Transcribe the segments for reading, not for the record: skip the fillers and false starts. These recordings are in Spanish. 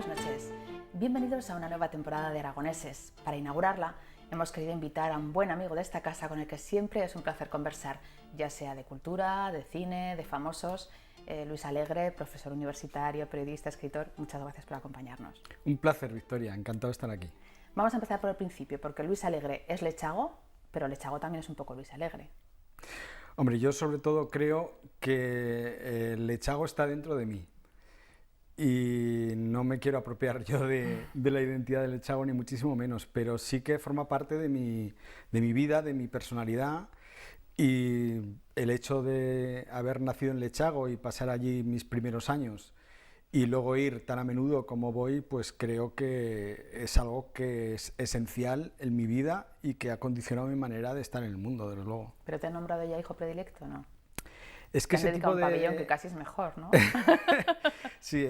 buenas noches. Bienvenidos a una nueva temporada de Aragoneses. Para inaugurarla, hemos querido invitar a un buen amigo de esta casa con el que siempre es un placer conversar, ya sea de cultura, de cine, de famosos. Luis Alegre, profesor universitario, periodista, escritor, muchas gracias por acompañarnos. Un placer, Victoria, encantado de estar aquí. Vamos a empezar por el principio, porque Luis Alegre es lechago, pero lechago también es un poco Luis Alegre. Hombre, yo sobre todo creo que el lechago está dentro de mí y no me quiero apropiar yo de la identidad del lechago ni muchísimo menos, pero sí que forma parte de mi vida, de mi personalidad, y el hecho de haber nacido en Lechago y pasar allí mis primeros años y luego ir tan a menudo como voy, pues creo que es algo que es esencial en mi vida y que ha condicionado mi manera de estar en el mundo, desde luego. ¿Pero te han nombrado ya hijo predilecto, no? Es que Te han ese dedicado tipo un de... pabellón que casi es mejor, ¿no? Sí,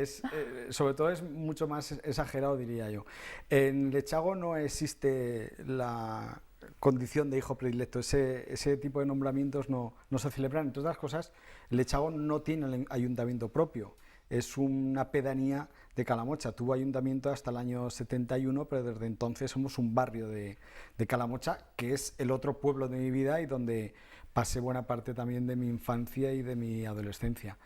sobre todo es mucho más exagerado, diría yo. En Lechago no existe la condición de hijo predilecto, ese tipo de nombramientos no se celebran. Entre otras cosas, Lechago no tiene ayuntamiento propio, es una pedanía de Calamocha. Tuvo ayuntamiento hasta el año 71, pero desde entonces somos un barrio de Calamocha, que es el otro pueblo de mi vida y donde pasé buena parte también de mi infancia y de mi adolescencia.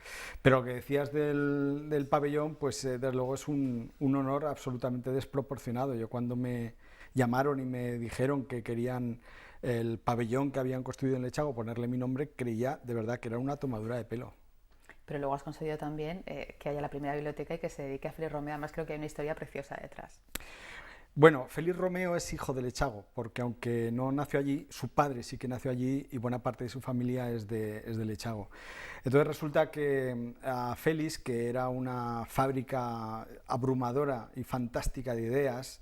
Pero lo que decías del pabellón, pues desde luego es un honor absolutamente desproporcionado. Yo cuando me llamaron y me dijeron que querían el pabellón que habían construido en Lechago ponerle mi nombre, creía de verdad que era una tomadura de pelo. Pero luego has conseguido también que haya la primera biblioteca y que se dedique a Félix Romeo. Además creo que hay una historia preciosa detrás. Bueno, Félix Romeo es hijo de Lechago, porque aunque no nació allí, su padre sí que nació allí y buena parte de su familia es de Lechago. Entonces resulta que a Félix, que era una fábrica abrumadora y fantástica de ideas,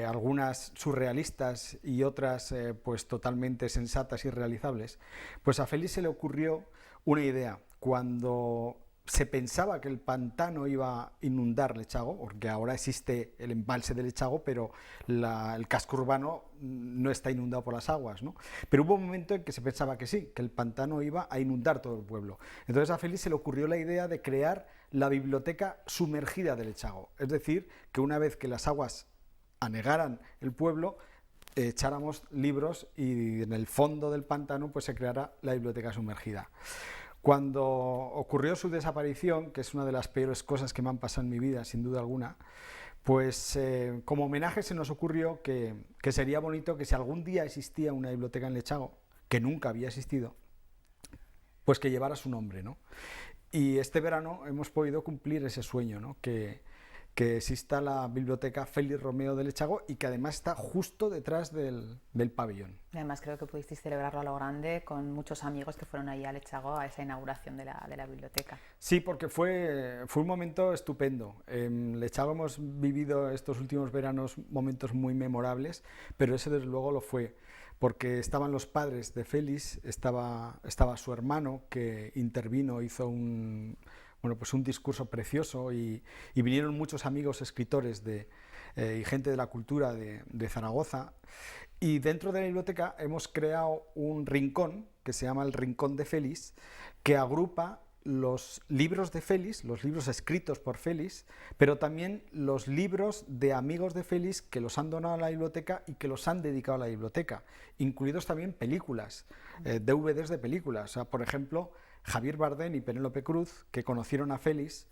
algunas surrealistas y otras pues totalmente sensatas y realizables, pues a Félix se le ocurrió una idea. Cuando se pensaba que el pantano iba a inundar Lechago, porque ahora existe el embalse de Lechago, pero el casco urbano no está inundado por las aguas, ¿no? Pero hubo un momento en que se pensaba que sí, que el pantano iba a inundar todo el pueblo. Entonces a Félix se le ocurrió la idea de crear la biblioteca sumergida de Lechago, es decir, que una vez que las aguas anegaran el pueblo, echáramos libros y en el fondo del pantano pues se creara la biblioteca sumergida. Cuando ocurrió su desaparición, que es una de las peores cosas que me han pasado en mi vida, sin duda alguna, pues como homenaje se nos ocurrió que sería bonito que si algún día existía una biblioteca en Lechago, que nunca había existido, pues que llevara su nombre, ¿no? Y este verano hemos podido cumplir ese sueño, ¿no? Que exista la biblioteca Félix Romeo de Lechago y que además está justo detrás del pabellón. Y además creo que pudisteis celebrarlo a lo grande con muchos amigos que fueron ahí a Lechago a esa inauguración de la biblioteca. Sí, porque fue un momento estupendo. En Lechago hemos vivido estos últimos veranos momentos muy memorables, pero ese desde luego lo fue, porque estaban los padres de Félix, estaba su hermano que intervino, hizo un discurso precioso y vinieron muchos amigos escritores y gente de la cultura de Zaragoza. Y dentro de la biblioteca hemos creado un rincón que se llama el Rincón de Félix, que agrupa los libros de Félix, los libros escritos por Félix, pero también los libros de amigos de Félix que los han donado a la biblioteca y que los han dedicado a la biblioteca, incluidos también películas, DVDs de películas. O sea, por ejemplo, Javier Bardem y Penélope Cruz, que conocieron a Félix,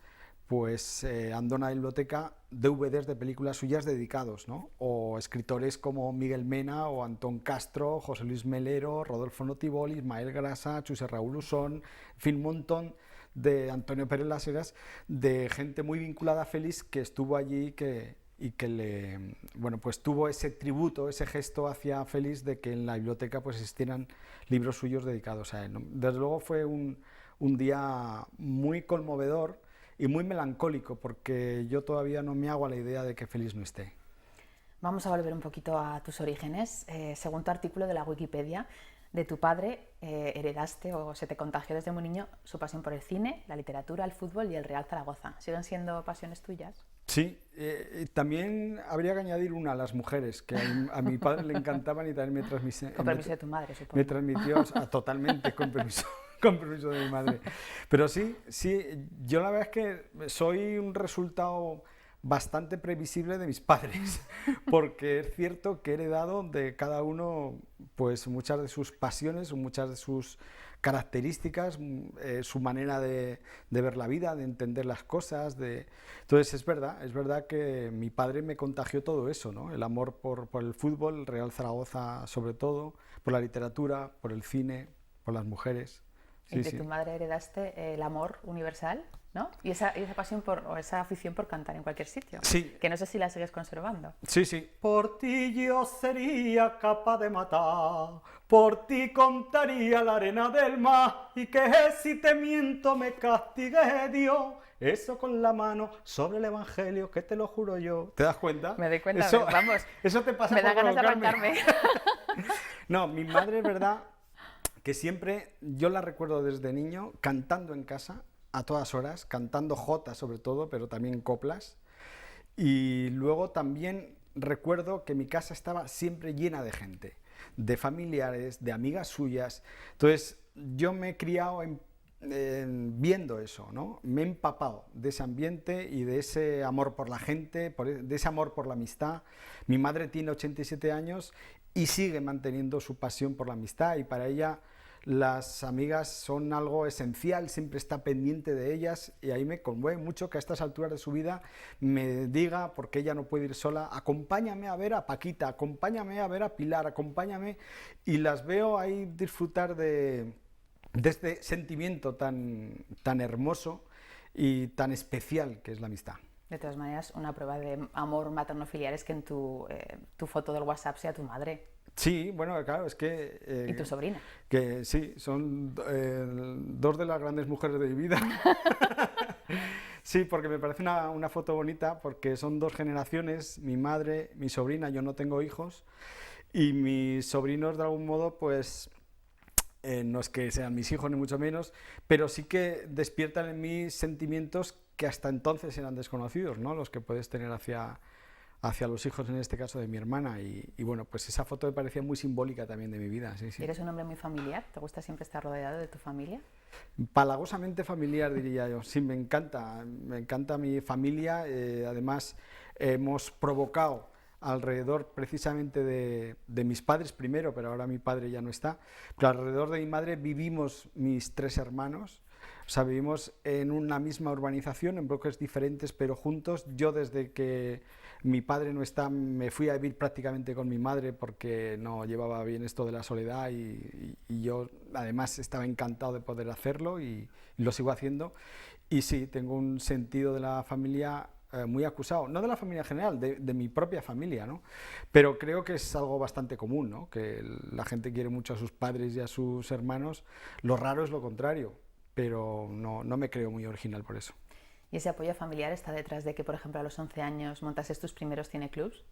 pues han donado a la biblioteca DVDs de películas suyas dedicados, ¿no? O escritores como Miguel Mena o Antón Castro, José Luis Melero, Rodolfo Notibol, Ismael Grasa, José Raúl Usón, en fin, un montón de Antonio Pérez Las Heras, de gente muy vinculada a Félix que estuvo allí y que pues tuvo ese tributo, ese gesto hacia Félix de que en la biblioteca pues existieran libros suyos dedicados a él, ¿no? Desde luego fue un día muy conmovedor y muy melancólico, porque yo todavía no me hago a la idea de que Félix no esté. Vamos a volver un poquito a tus orígenes. Según tu artículo de la Wikipedia, de tu padre heredaste o se te contagió desde muy niño su pasión por el cine, la literatura, el fútbol y el Real Zaragoza. ¿Siguen siendo pasiones tuyas? Sí, también habría que añadir una a las mujeres, que a mi padre le encantaban y también me transmitió. Con permiso de tu madre, supongo. Me transmitió totalmente con permiso de mi madre. Pero sí, yo la verdad es que soy un resultado bastante previsible de mis padres, porque es cierto que he heredado de cada uno pues muchas de sus pasiones, muchas de sus características, su manera de ver la vida, de entender las cosas. Entonces es verdad que mi padre me contagió todo eso, ¿no? El amor por el fútbol, el Real Zaragoza sobre todo, por la literatura, por el cine, por las mujeres. Sí, y de tu madre heredaste el amor universal, ¿no? Y esa pasión o esa afición por cantar en cualquier sitio. Sí. Que no sé si la sigues conservando. Sí, sí. Por ti yo sería capaz de matar, por ti contaría la arena del mar, y que si te miento me castigue Dios. Eso con la mano sobre el evangelio, que te lo juro yo. ¿Te das cuenta? Me doy cuenta, eso, vamos. Eso te pasa me por da ganas provocarme. de arrancarme. No, mi madre, es verdad, que siempre, yo la recuerdo desde niño, cantando en casa, a todas horas, cantando jotas sobre todo, pero también coplas. Y luego también recuerdo que mi casa estaba siempre llena de gente, de familiares, de amigas suyas. Entonces, yo me he criado viendo eso, ¿no? Me he empapado de ese ambiente y de ese amor por la gente, de ese amor por la amistad. Mi madre tiene 87 años y sigue manteniendo su pasión por la amistad, y para ella las amigas son algo esencial, siempre está pendiente de ellas, y ahí me conmueve mucho que a estas alturas de su vida me diga, porque ella no puede ir sola, acompáñame a ver a Paquita, acompáñame a ver a Pilar, acompáñame, y las veo ahí disfrutar de este sentimiento tan hermoso y tan especial que es la amistad. De todas maneras, una prueba de amor materno-filial es que en tu foto del WhatsApp sea tu madre. Sí, bueno, claro, es que... ¿Y tu sobrina? Que sí, son dos de las grandes mujeres de mi vida. Sí, porque me parece una foto bonita, porque son dos generaciones, mi madre, mi sobrina, yo no tengo hijos, y mis sobrinos de algún modo, pues... no es que sean mis hijos ni mucho menos, pero sí que despiertan en mí sentimientos que hasta entonces eran desconocidos, ¿no? Los que puedes tener hacia los hijos, en este caso de mi hermana, y bueno, pues esa foto me parecía muy simbólica también de mi vida. Sí, sí. ¿Eres un hombre muy familiar? ¿Te gusta siempre estar rodeado de tu familia? Palagosamente familiar, diría yo. Sí, me encanta mi familia, además hemos provocado alrededor precisamente de mis padres primero, pero ahora mi padre ya no está, pero alrededor de mi madre vivimos mis tres hermanos. O sea, vivimos en una misma urbanización, en bloques diferentes, pero juntos. Yo, desde que mi padre no está, me fui a vivir prácticamente con mi madre porque no llevaba bien esto de la soledad, y yo además estaba encantado de poder hacerlo, y lo sigo haciendo. Y sí, tengo un sentido de la familia muy acusado, no de la familia en general, de mi propia familia, ¿no? Pero creo que es algo bastante común, ¿no? Que la gente quiere mucho a sus padres y a sus hermanos. Lo raro es lo contrario, pero no me creo muy original por eso. ¿Y ese apoyo familiar está detrás de que, por ejemplo, a los 11 años montases tus primeros cineclubs?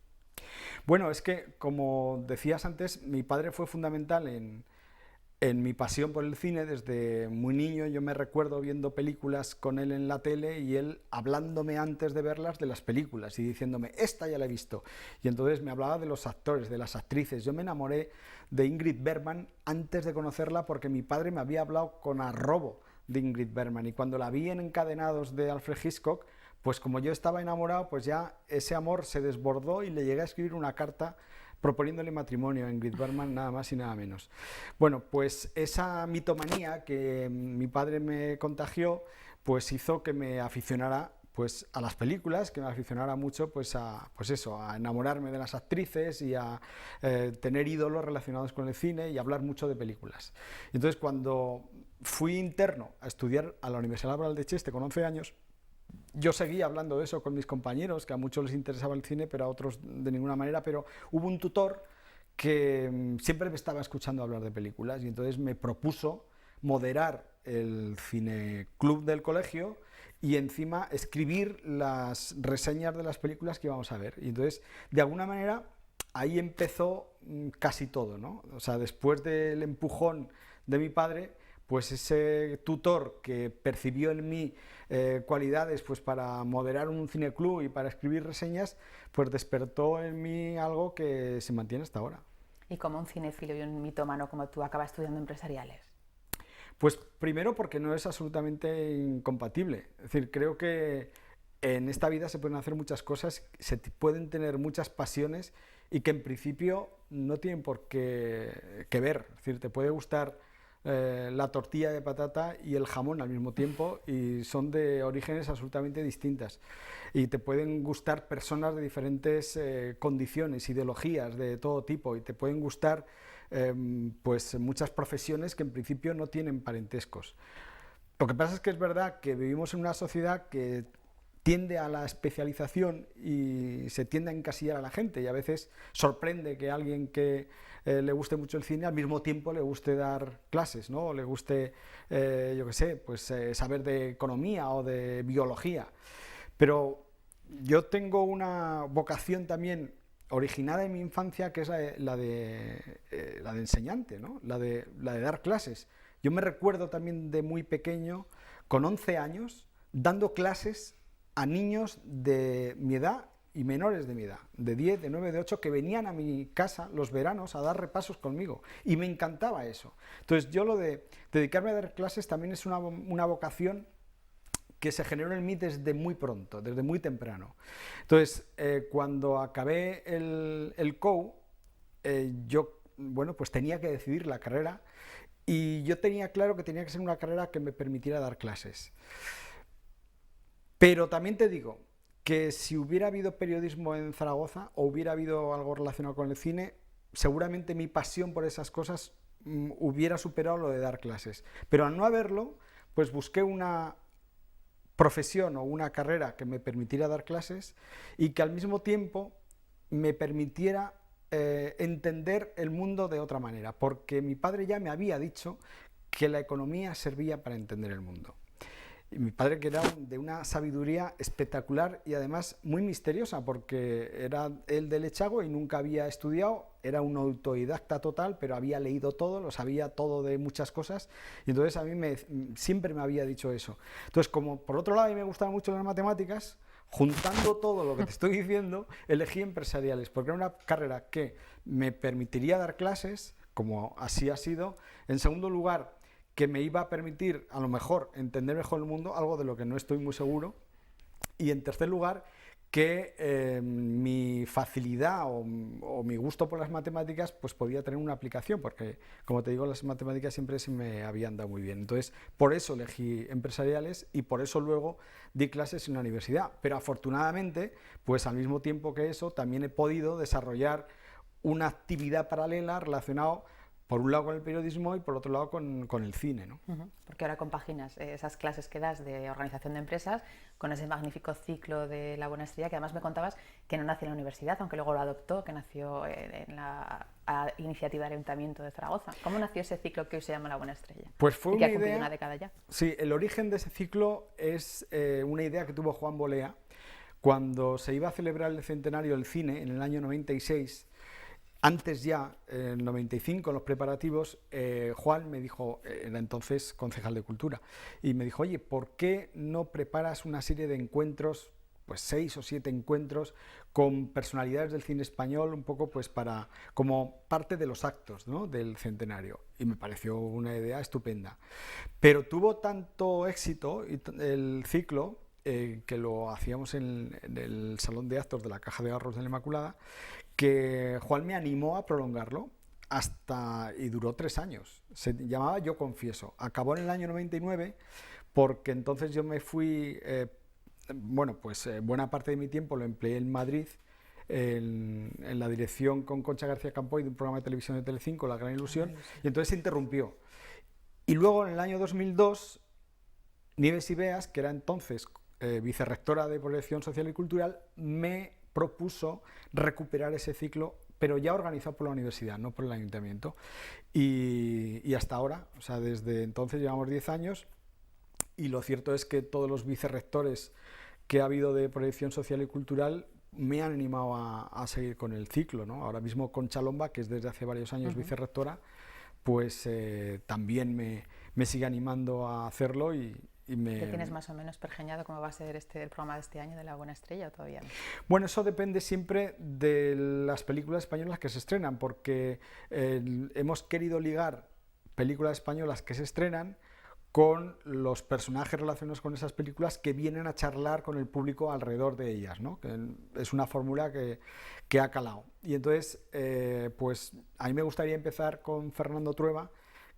Bueno, es que, como decías antes, mi padre fue fundamental en mi pasión por el cine. Desde muy niño yo me recuerdo viendo películas con él en la tele, y él hablándome antes de verlas de las películas y diciéndome, esta ya la he visto. Y entonces me hablaba de los actores, de las actrices. Yo me enamoré de Ingrid Bergman antes de conocerla, porque mi padre me había hablado con arrobo de Ingrid Bergman, y cuando la vi en Encadenados de Alfred Hitchcock, pues como yo estaba enamorado, pues ya ese amor se desbordó y le llegué a escribir una carta proponiéndole matrimonio a Ingrid Bergman, nada más y nada menos. Bueno, pues esa mitomanía que mi padre me contagió, pues hizo que me aficionara pues a las películas, que me aficionara mucho pues a enamorarme de las actrices y a tener ídolos relacionados con el cine y hablar mucho de películas. Entonces, cuando fui interno a estudiar a la Universidad Laboral de Cheste con 11 años, yo seguía hablando de eso con mis compañeros, que a muchos les interesaba el cine, pero a otros de ninguna manera. Pero hubo un tutor que siempre me estaba escuchando hablar de películas, y entonces me propuso moderar el cineclub del colegio y encima escribir las reseñas de las películas que íbamos a ver. Y entonces, de alguna manera, ahí empezó casi todo, ¿no? O sea, después del empujón de mi padre, pues ese tutor que percibió en mí cualidades pues para moderar un cineclub y para escribir reseñas, pues despertó en mí algo que se mantiene hasta ahora. ¿Y cómo un cinéfilo y un mitómano como tú acaba estudiando empresariales? Pues primero porque no es absolutamente incompatible. Es decir, creo que en esta vida se pueden hacer muchas cosas, pueden tener muchas pasiones y que en principio no tienen por qué ver. Es decir, te puede gustar la tortilla de patata y el jamón al mismo tiempo y son de orígenes absolutamente distintas. Y te pueden gustar personas de diferentes condiciones, ideologías de todo tipo, y te pueden gustar pues muchas profesiones que en principio no tienen parentescos. Lo que pasa es que es verdad que vivimos en una sociedad que tiende a la especialización y se tiende a encasillar a la gente, y a veces sorprende que alguien que le guste mucho el cine al mismo tiempo le guste dar clases, ¿no? O le guste, yo qué sé, pues saber de economía o de biología. Pero yo tengo una vocación también originada en mi infancia, que es la de enseñante, ¿no? la de dar clases. Yo me recuerdo también de muy pequeño, con 11 años, dando clases a niños de mi edad y menores de mi edad, de 10, de 9, de 8, que venían a mi casa los veranos a dar repasos conmigo, y me encantaba eso. Entonces yo lo de dedicarme a dar clases también es una vocación que se generó en mí desde muy pronto, desde muy temprano. Entonces, cuando acabé el COU, yo, bueno, pues tenía que decidir la carrera, y yo tenía claro que tenía que ser una carrera que me permitiera dar clases. Pero también te digo que si hubiera habido periodismo en Zaragoza o hubiera habido algo relacionado con el cine, seguramente mi pasión por esas cosas hubiera superado lo de dar clases. Pero al no haberlo, pues busqué una profesión o una carrera que me permitiera dar clases y que al mismo tiempo me permitiera entender el mundo de otra manera, porque mi padre ya me había dicho que la economía servía para entender el mundo. Y mi padre, que era de una sabiduría espectacular y además muy misteriosa, porque era él de Lechago y nunca había estudiado, era un autodidacta total, pero había leído todo, lo sabía todo de muchas cosas, y entonces a mí siempre me había dicho eso. Entonces, como por otro lado a mí me gustaban mucho las matemáticas, juntando todo lo que te estoy diciendo, elegí empresariales, porque era una carrera que me permitiría dar clases, como así ha sido. En segundo lugar, que me iba a permitir, a lo mejor, entender mejor el mundo, algo de lo que no estoy muy seguro. Y en tercer lugar, que mi facilidad o mi gusto por las matemáticas pues podía tener una aplicación, porque, como te digo, las matemáticas siempre se me habían dado muy bien. Entonces, por eso elegí empresariales y por eso luego di clases en la universidad. Pero afortunadamente, pues al mismo tiempo que eso, también he podido desarrollar una actividad paralela relacionada, por un lado con el periodismo y por otro lado con el cine, ¿no? Porque ahora compaginas esas clases que das de organización de empresas con ese magnífico ciclo de La Buena Estrella, que además me contabas que no nació en la universidad, aunque luego lo adoptó, que nació en la iniciativa del Ayuntamiento de Zaragoza. ¿Cómo nació ese ciclo que hoy se llama La Buena Estrella? Pues fue una idea... Y que ha cumplido una década ya. Sí, el origen de ese ciclo es una idea que tuvo Juan Bolea cuando se iba a celebrar el centenario del cine en el año 96. Antes ya, en el 95, en los preparativos, Juan me dijo, era entonces concejal de Cultura, y me dijo, oye, ¿por qué no preparas una serie de encuentros, pues 6 o 7 encuentros, con personalidades del cine español, un poco pues como parte de los actos, ¿no?, del centenario? Y me pareció una idea estupenda. Pero tuvo tanto éxito el ciclo, que lo hacíamos en el Salón de Actos de la Caja de Ahorros de la Inmaculada, que Juan me animó a prolongarlo y duró 3 años. Se llamaba Yo Confieso. Acabó en el año 99 porque entonces yo me fui, buena parte de mi tiempo lo empleé en Madrid, en la dirección con Concha García Campoy de un programa de televisión de Telecinco, La Gran Ilusión, y entonces se interrumpió. Y luego en el año 2002, Nieves Ibeas, que era entonces vicerrectora de Protección Social y Cultural, me propuso recuperar ese ciclo, pero ya organizado por la universidad, no por el ayuntamiento. Y hasta ahora, o sea, desde entonces llevamos 10 años, y lo cierto es que todos los vicerrectores que ha habido de Protección Social y Cultural me han animado a seguir con el ciclo, ¿no? Ahora mismo Concha Lomba, que es desde hace varios años vicerrectora, pues también me sigue animando a hacerlo y ¿Qué tienes más o menos pergeñado cómo va a ser el programa de este año de La Buena Estrella o todavía no? Bueno, eso depende siempre de las películas españolas que se estrenan, porque hemos querido ligar películas españolas que se estrenan con los personajes relacionados con esas películas que vienen a charlar con el público alrededor de ellas, ¿no? Que es una fórmula que ha calado. Y entonces, pues a mí me gustaría empezar con Fernando Trueba,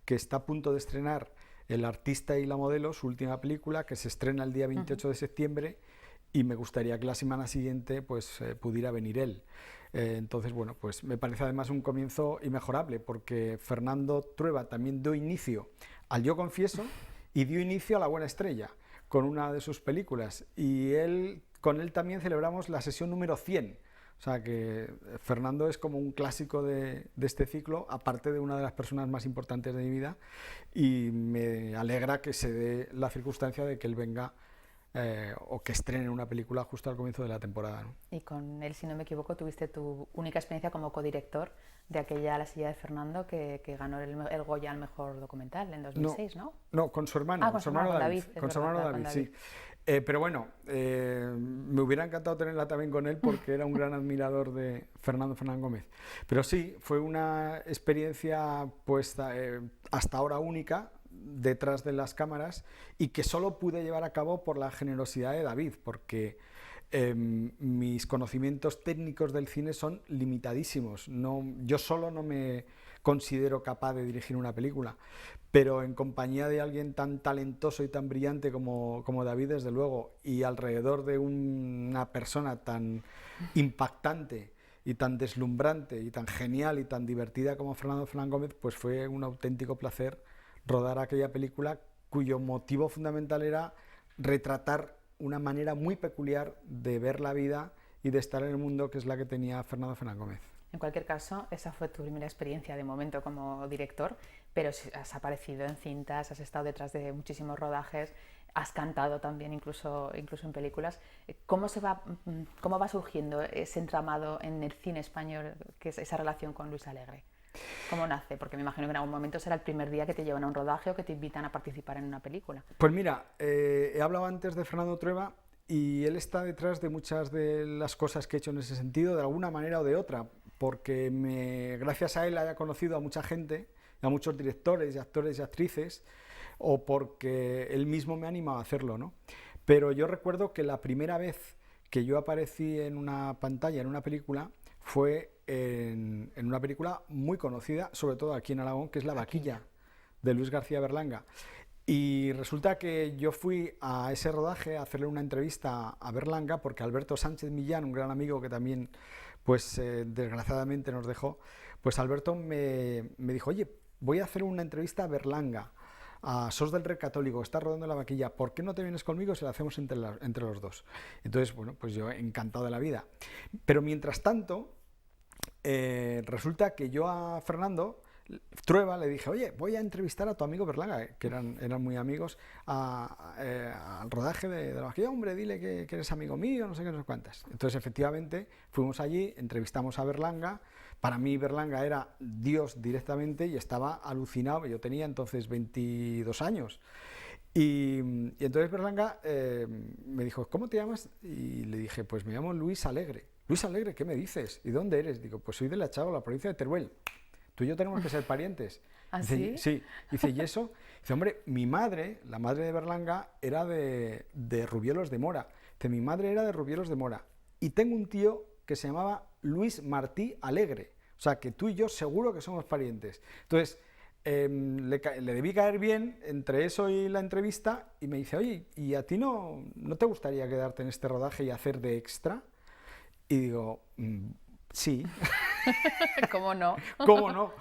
que está a punto de estrenar El artista y la modelo, su última película, que se estrena el día 28 de septiembre, y me gustaría que la semana siguiente pues, pudiera venir él. Entonces, bueno, pues me parece además un comienzo inmejorable, porque Fernando Trueba también dio inicio al Yo Confieso y dio inicio a La Buena Estrella, con una de sus películas, y con él también celebramos la sesión número 100. O sea que Fernando es como un clásico de este ciclo, aparte de una de las personas más importantes de mi vida, y me alegra que se dé la circunstancia de que él venga o que estrene una película justo al comienzo de la temporada, ¿no? Y con él, si no me equivoco, tuviste tu única experiencia como codirector de aquella La silla de Fernando que ganó el Goya al mejor documental en 2006, ¿no? No, con su hermano, con su hermano David. Con su hermano David, sí. Pero bueno, me hubiera encantado tenerla también con él porque era un gran admirador de Fernando Gómez. Pero sí, fue una experiencia pues hasta ahora única detrás de las cámaras y que solo pude llevar a cabo por la generosidad de David, porque mis conocimientos técnicos del cine son limitadísimos. Yo solo no me considero capaz de dirigir una película, pero en compañía de alguien tan talentoso y tan brillante como David, desde luego, y alrededor de una persona tan impactante y tan deslumbrante y tan genial y tan divertida como Fernando Gómez, pues fue un auténtico placer rodar aquella película cuyo motivo fundamental era retratar una manera muy peculiar de ver la vida y de estar en el mundo, que es la que tenía Fernando Gómez. En cualquier caso, esa fue tu primera experiencia de momento como director, pero has aparecido en cintas, has estado detrás de muchísimos rodajes, has cantado también incluso en películas. ¿Cómo va surgiendo ese entramado en el cine español, que es esa relación con Luis Alegre? ¿Cómo nace? Porque me imagino que en algún momento será el primer día que te llevan a un rodaje o que te invitan a participar en una película. Pues mira, he hablado antes de Fernando Trueba y él está detrás de muchas de las cosas que he hecho en ese sentido, de alguna manera o de otra, porque gracias a él haya conocido a mucha gente, a muchos directores y actores y actrices, o porque él mismo me ha animado a hacerlo, ¿no? Pero yo recuerdo que la primera vez que yo aparecí en una pantalla, en una película, fue en una película muy conocida, sobre todo aquí en Aragón, que es La Vaquilla, de Luis García Berlanga. Y resulta que yo fui a ese rodaje a hacerle una entrevista a Berlanga, porque Alberto Sánchez Millán, un gran amigo que también, pues desgraciadamente nos dejó, pues Alberto me dijo, oye, voy a hacer una entrevista a Berlanga, a Sos del Rey Católico, está rodando La Vaquilla, ¿por qué no te vienes conmigo si la hacemos entre los dos? Entonces, bueno, pues yo encantado de la vida. Pero mientras tanto, resulta que yo a Fernando Trueba le dije, oye, voy a entrevistar a tu amigo Berlanga, que eran muy amigos, al rodaje de La Vaquilla. Hombre, dile que eres amigo mío, no sé qué, no sé cuántas. Entonces, efectivamente, fuimos allí, entrevistamos a Berlanga. Para mí Berlanga era Dios directamente y estaba alucinado. Yo tenía entonces 22 años. Y entonces Berlanga me dijo, ¿cómo te llamas? Y le dije, pues me llamo Luis Alegre. Luis Alegre, ¿qué me dices? ¿Y dónde eres? Digo, pues soy de La Chao, la provincia de Teruel. Tú y yo tenemos que ser parientes. ¿Ah, dice, sí? Sí. Dice, ¿y eso? Dice, hombre, mi madre, la madre de Berlanga, era de Rubielos de Mora. Dice, mi madre era de Rubielos de Mora. Y tengo un tío que se llamaba Luis Martí Alegre. O sea, que tú y yo seguro que somos parientes. Entonces, le debí caer bien entre eso y la entrevista y me dice, oye, ¿y a ti no te gustaría quedarte en este rodaje y hacer de extra? Y digo, sí. ¿Cómo no? ¿Cómo no?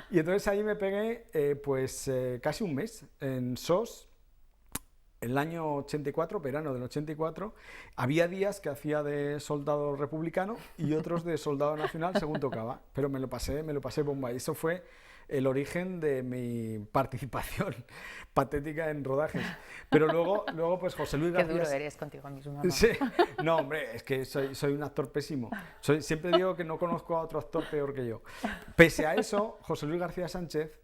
Y entonces ahí me pegué casi un mes en SOS, el año 84, verano del 84. Había días que hacía de soldado republicano y otros de soldado nacional según tocaba, pero me lo pasé bomba. Y eso fue el origen de mi participación patética en rodajes. Pero luego pues José Luis García... Qué duro eres contigo mismo, ¿no? Sí. No, hombre, es que soy un actor pésimo. Siempre digo que no conozco a otro actor peor que yo. Pese a eso, José Luis García Sánchez,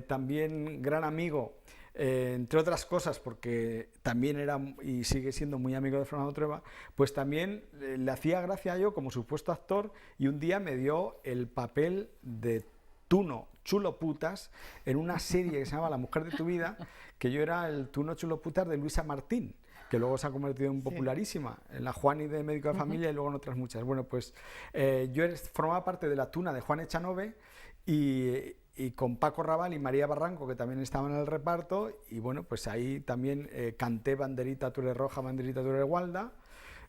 también gran amigo, entre otras cosas, porque también era y sigue siendo muy amigo de Fernando Trueba, pues también le hacía gracia a yo como supuesto actor, y un día me dio el papel de Tuno Chulo Putas en una serie que se llama La mujer de tu vida, que yo era el Tuno Chulo Putas de Luisa Martín, que luego se ha convertido en popularísima, en la Juani de Médico de Familia y luego en otras muchas. Bueno, pues yo formaba parte de la Tuna de Juan Echanove y con Paco Raval y María Barranco, que también estaban en el reparto, y bueno, pues ahí también canté Banderita tú eres roja, banderita tú eres gualda,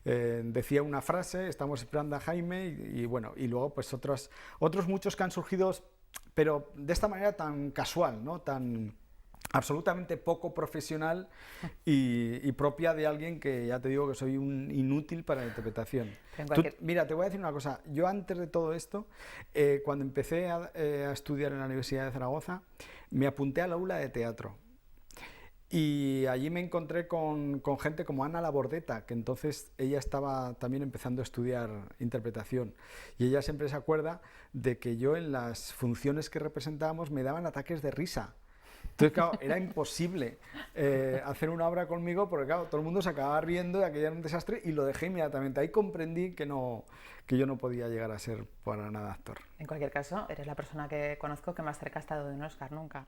decía una frase, estamos esperando a Jaime, y bueno, y luego pues otros muchos que han surgido, pero de esta manera tan casual, ¿no? Tan absolutamente poco profesional y propia de alguien que ya te digo que soy un inútil para la interpretación. Mira, te voy a decir una cosa, yo antes de todo esto, cuando empecé a estudiar en la Universidad de Zaragoza, me apunté al aula de teatro. Y allí me encontré con gente como Ana Labordeta, que entonces ella estaba también empezando a estudiar interpretación. Y ella siempre se acuerda de que yo en las funciones que representábamos me daban ataques de risa. Entonces, claro, era imposible hacer una obra conmigo porque, claro, todo el mundo se acababa riendo de aquello era un desastre y lo dejé inmediatamente. Ahí comprendí que yo no podía llegar a ser para nada actor. En cualquier caso, eres la persona que conozco que más cerca ha estado de un Oscar nunca.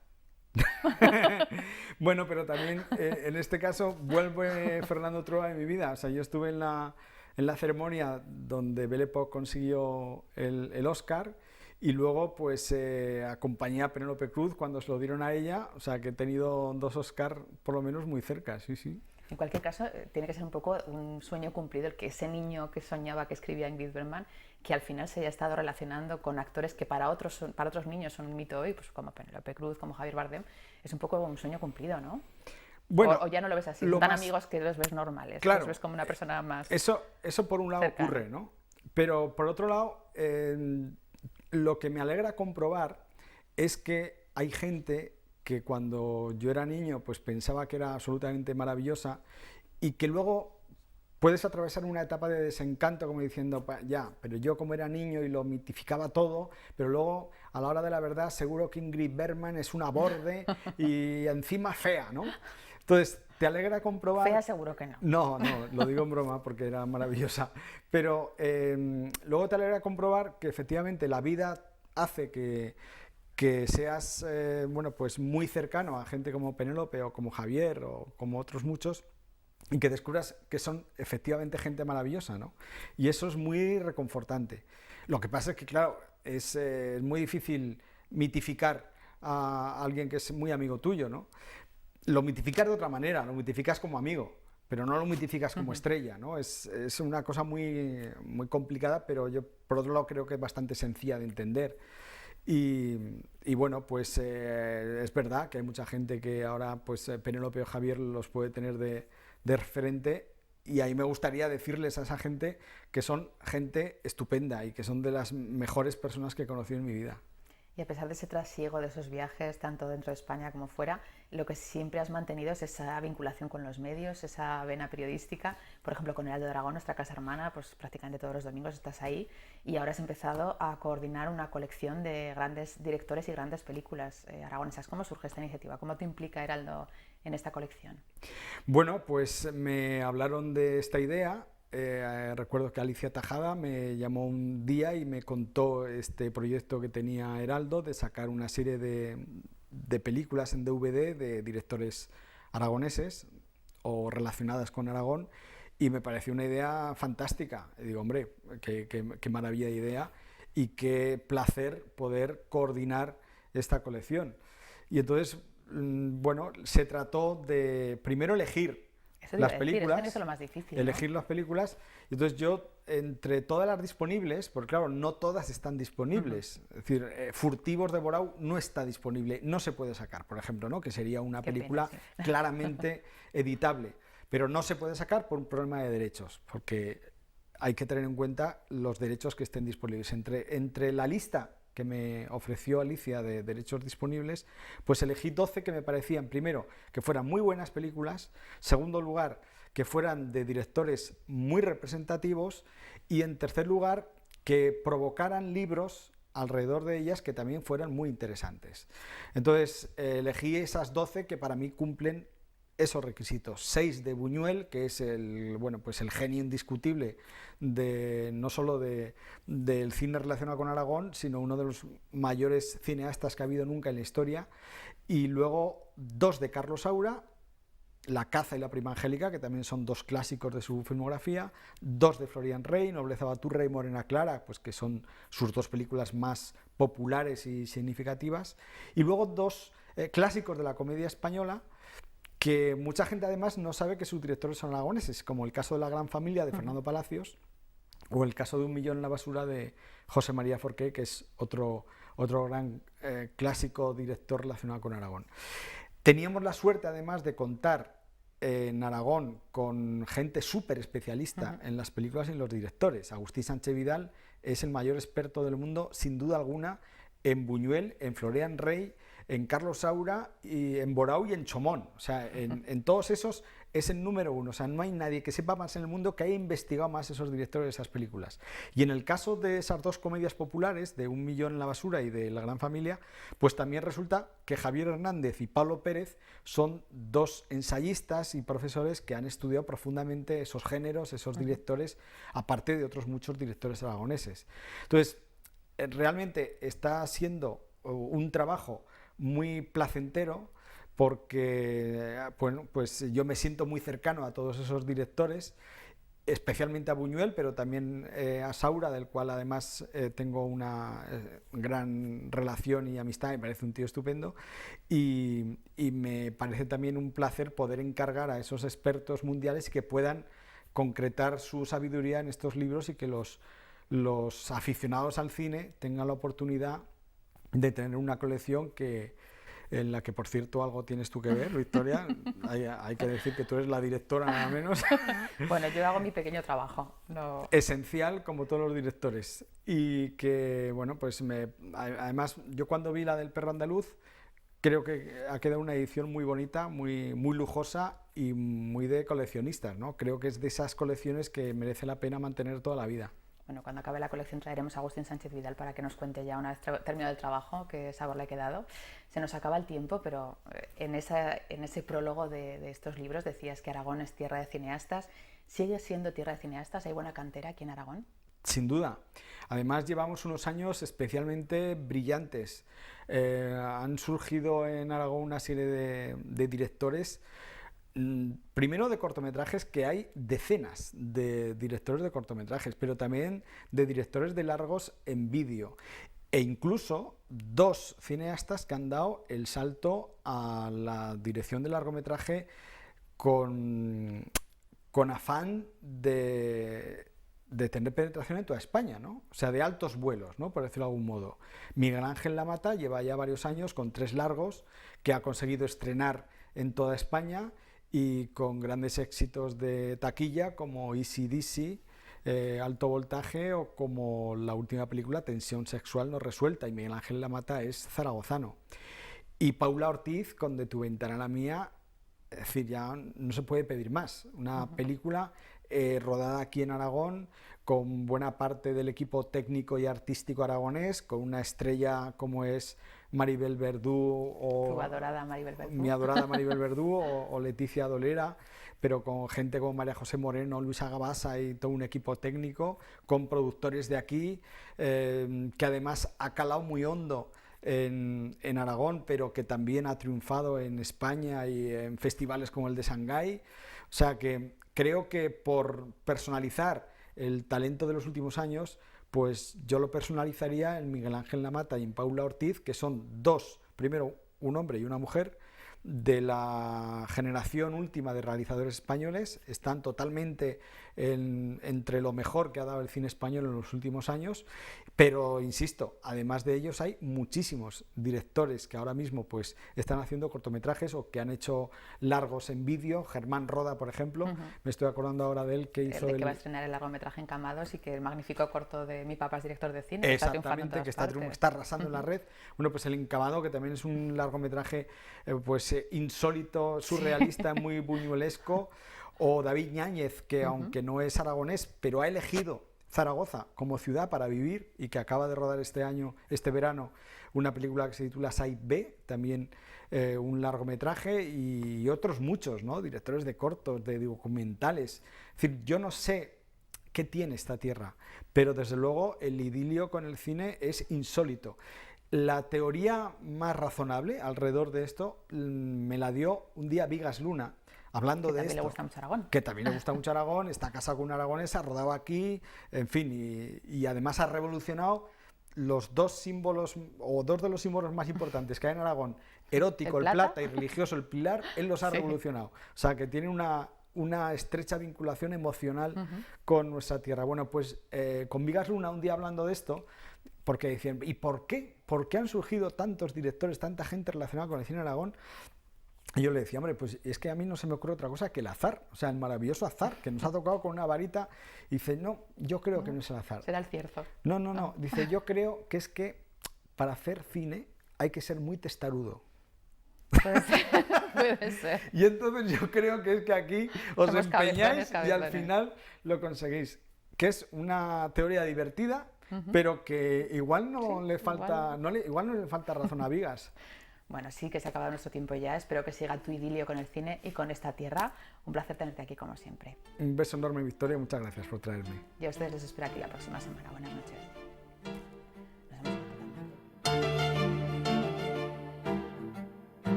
Bueno, pero también en este caso vuelve Fernando Trueba en mi vida. O sea, yo estuve en la ceremonia donde Belle Époque consiguió el Oscar y luego pues acompañé a Penélope Cruz cuando se lo dieron a ella. O sea, que he tenido 2 Oscar por lo menos muy cerca, sí, sí. En cualquier caso, tiene que ser un poco un sueño cumplido el que ese niño que soñaba que escribía Ingrid Bergman, que al final se haya estado relacionando con actores que para otros niños son un mito hoy, pues como Penélope Cruz, como Javier Bardem, es un poco un sueño cumplido, ¿no? Bueno, o ya no lo ves así, tan amigos que los ves normales, claro, los ves como una persona más eso por un lado cercana. Ocurre, ¿no? Pero por otro lado, lo que me alegra comprobar es que hay gente que cuando yo era niño pues pensaba que era absolutamente maravillosa y que luego puedes atravesar una etapa de desencanto como diciendo, ya, pero yo como era niño y lo mitificaba todo, pero luego a la hora de la verdad seguro que Ingrid Bergman es una borde y encima fea, ¿no? Entonces, ¿te alegra comprobar? Fea seguro que no. No, lo digo en broma porque era maravillosa, pero luego te alegra comprobar que efectivamente la vida hace que seas bueno, pues muy cercano a gente como Penélope o como Javier o como otros muchos y que descubras que son efectivamente gente maravillosa, ¿no? Y eso es muy reconfortante. Lo que pasa es que, claro, es muy difícil mitificar a alguien que es muy amigo tuyo, ¿no? Lo mitificas de otra manera, lo mitificas como amigo, pero no lo mitificas como estrella, ¿no? Es una cosa muy, muy complicada, pero yo por otro lado creo que es bastante sencilla de entender. Y bueno, pues es verdad que hay mucha gente que ahora pues Penélope o Javier los puede tener de referente y ahí me gustaría decirles a esa gente que son gente estupenda y que son de las mejores personas que he conocido en mi vida. Y a pesar de ese trasiego de esos viajes, tanto dentro de España como fuera, lo que siempre has mantenido es esa vinculación con los medios, esa vena periodística. Por ejemplo, con Heraldo de Aragón, nuestra casa hermana, pues prácticamente todos los domingos estás ahí y ahora has empezado a coordinar una colección de grandes directores y grandes películas aragonesas. ¿Cómo surge esta iniciativa? ¿Cómo te implica Heraldo en esta colección? Bueno, pues me hablaron de esta idea. Recuerdo que Alicia Tajada me llamó un día y me contó este proyecto que tenía Heraldo de sacar una serie de películas en DVD de directores aragoneses o relacionadas con Aragón y me pareció una idea fantástica. Y digo, hombre, qué maravilla de idea y qué placer poder coordinar esta colección. Y entonces, bueno, se trató de primero elegir las películas, es lo más difícil, elegir las películas, y entonces yo, entre todas las disponibles, porque claro, no todas están disponibles, es decir, Furtivos de Borau no está disponible, no se puede sacar, por ejemplo, ¿no? Que sería una película claramente editable, pero no se puede sacar por un problema de derechos, porque hay que tener en cuenta los derechos que estén disponibles. Entre la lista que me ofreció Alicia de derechos disponibles, pues elegí 12 que me parecían, primero, que fueran muy buenas películas, segundo lugar, que fueran de directores muy representativos y en tercer lugar, que provocaran libros alrededor de ellas que también fueran muy interesantes. Entonces, elegí esas 12 que para mí cumplen esos requisitos. 6 de Buñuel, que es bueno, pues el genio indiscutible no solo del cine relacionado con Aragón, sino uno de los mayores cineastas que ha habido nunca en la historia. Y luego 2 de Carlos Saura, La caza y la prima angélica, que también son 2 clásicos de su filmografía, 2 de Florian Rey, Nobleza Baturra y Morena Clara, pues que son sus 2 películas más populares y significativas, y luego 2 clásicos de la comedia española, que mucha gente además no sabe que sus directores son aragoneses, como el caso de La gran familia de Fernando Palacios, o el caso de Un millón en la basura de José María Forqué, que es otro gran clásico director relacionado con Aragón. Teníamos la suerte además de contar en Aragón con gente súper especialista en las películas y en los directores. Agustí Sánchez Vidal es el mayor experto del mundo, sin duda alguna, en Buñuel, en Florian Rey, en Carlos Saura, y en Borau y en Chomón. O sea, en todos esos es el número 1. O sea, no hay nadie que sepa más en el mundo, que haya investigado más esos directores de esas películas. Y en el caso de esas 2 comedias populares, de Un millón en la basura y de La gran familia, pues también resulta que Javier Hernández y Pablo Pérez son 2 ensayistas y profesores que han estudiado profundamente esos géneros, esos directores, aparte de otros muchos directores aragoneses. Entonces, realmente está siendo un trabajo muy placentero, porque bueno, pues yo me siento muy cercano a todos esos directores, especialmente a Buñuel, pero también a Saura, del cual además tengo una gran relación y amistad. Me parece un tío estupendo, y me parece también un placer poder encargar a esos expertos mundiales que puedan concretar su sabiduría en estos libros, y que los aficionados al cine tengan la oportunidad de tener una colección en la que, por cierto, algo tienes tú que ver, Victoria. Hay que decir que tú eres la directora, nada menos. Bueno, yo hago mi pequeño trabajo. No... Esencial, como todos los directores. Y que, bueno, pues además, yo cuando vi la del Perro Andaluz, creo que ha quedado una edición muy bonita, muy lujosa y muy de coleccionistas, ¿no? Creo que es de esas colecciones que merece la pena mantener toda la vida. Bueno, cuando acabe la colección traeremos a Agustín Sánchez Vidal para que nos cuente ya, una vez terminado el trabajo, qué sabor le ha quedado. Se nos acaba el tiempo, pero en ese prólogo de estos libros decías que Aragón es tierra de cineastas. ¿Sigue siendo tierra de cineastas? ¿Hay buena cantera aquí en Aragón? Sin duda. Además, llevamos unos años especialmente brillantes. Han surgido en Aragón una serie de directores, primero de cortometrajes, que hay decenas de directores de cortometrajes, pero también de directores de largos en vídeo, e incluso 2 cineastas que han dado el salto a la dirección de largometraje con afán de tener penetración en toda España, ¿no? O sea, de altos vuelos, ¿no?, por decirlo de algún modo. Miguel Ángel Lamata lleva ya varios años con 3 largos que ha conseguido estrenar en toda España, y con grandes éxitos de taquilla como Easy Dizzy, Alto Voltaje, o como la última película Tensión sexual no resuelta. Y Miguel Ángel Lamata es zaragozano. Y Paula Ortiz con De tu ventana a la mía, es decir, ya no se puede pedir más. Una película rodada aquí en Aragón, con buena parte del equipo técnico y artístico aragonés, con una estrella como es Maribel Verdú, Tu adorada Maribel Verdú. Mi adorada Maribel Verdú, o Leticia Dolera, pero con gente como María José Moreno, Luisa Gabasa y todo un equipo técnico, con productores de aquí, que además ha calado muy hondo en Aragón, pero que también ha triunfado en España y en festivales como el de Shanghái. O sea que creo que, por personalizar el talento de los últimos años, pues yo lo personalizaría en Miguel Ángel Lamata y en Paula Ortiz, que son 2, primero un hombre y una mujer, de la generación última de realizadores españoles. Están totalmente entre lo mejor que ha dado el cine español en los últimos años, pero insisto, además de ellos hay muchísimos directores que ahora mismo pues están haciendo cortometrajes o que han hecho largos en vídeo. Germán Roda, por ejemplo, me estoy acordando ahora de él, que hizo que va a estrenar el largometraje Encamados, y que el magnífico corto de Mi papá es director de cine, exactamente, que está arrasando en la red. Bueno, pues El Encamado, que también es un largometraje pues insólito, surrealista, muy buñuelesco. O David Ñáñez, que aunque no es aragonés, pero ha elegido Zaragoza como ciudad para vivir y que acaba de rodar este verano, una película que se titula Side B, también un largometraje y otros muchos, ¿no? Directores de cortos, de documentales. Es decir, yo no sé qué tiene esta tierra, pero desde luego el idilio con el cine es insólito. La teoría más razonable alrededor de esto me la dio un día Vigas Luna, hablando de esto. Que también le gusta mucho Aragón. Que también le gusta mucho Aragón, está casado con una aragonesa, rodado aquí, en fin, y además ha revolucionado los dos símbolos, o dos de los símbolos más importantes que hay en Aragón, erótico, el plata y religioso, el pilar, él los ha revolucionado. O sea, que tiene una estrecha vinculación emocional con nuestra tierra. Bueno, pues con Vigas Luna, un día hablando de esto, porque decían, ¿y por qué? ¿Por qué han surgido tantos directores, tanta gente relacionada con el cine de Aragón? Y yo le decía, hombre, pues es que a mí no se me ocurre otra cosa que el azar, o sea, el maravilloso azar, que nos ha tocado con una varita. Y dice, no, yo creo que no es el azar. Será el cierzo. No, dice, yo creo que es que para hacer cine hay que ser muy testarudo. Puede ser, puede ser. Y entonces yo creo que es que aquí os Somos empeñáis cabezones. y al final lo conseguís. Que es una teoría divertida, pero que igual no le falta, igual no le falta razón a Vigas. Bueno, sí, que se ha acabado nuestro tiempo ya. Espero que siga tu idilio con el cine y con esta tierra. Un placer tenerte aquí como siempre. Un beso enorme, Victoria. Muchas gracias por traerme. Y a ustedes les espero aquí la próxima semana. Buenas noches.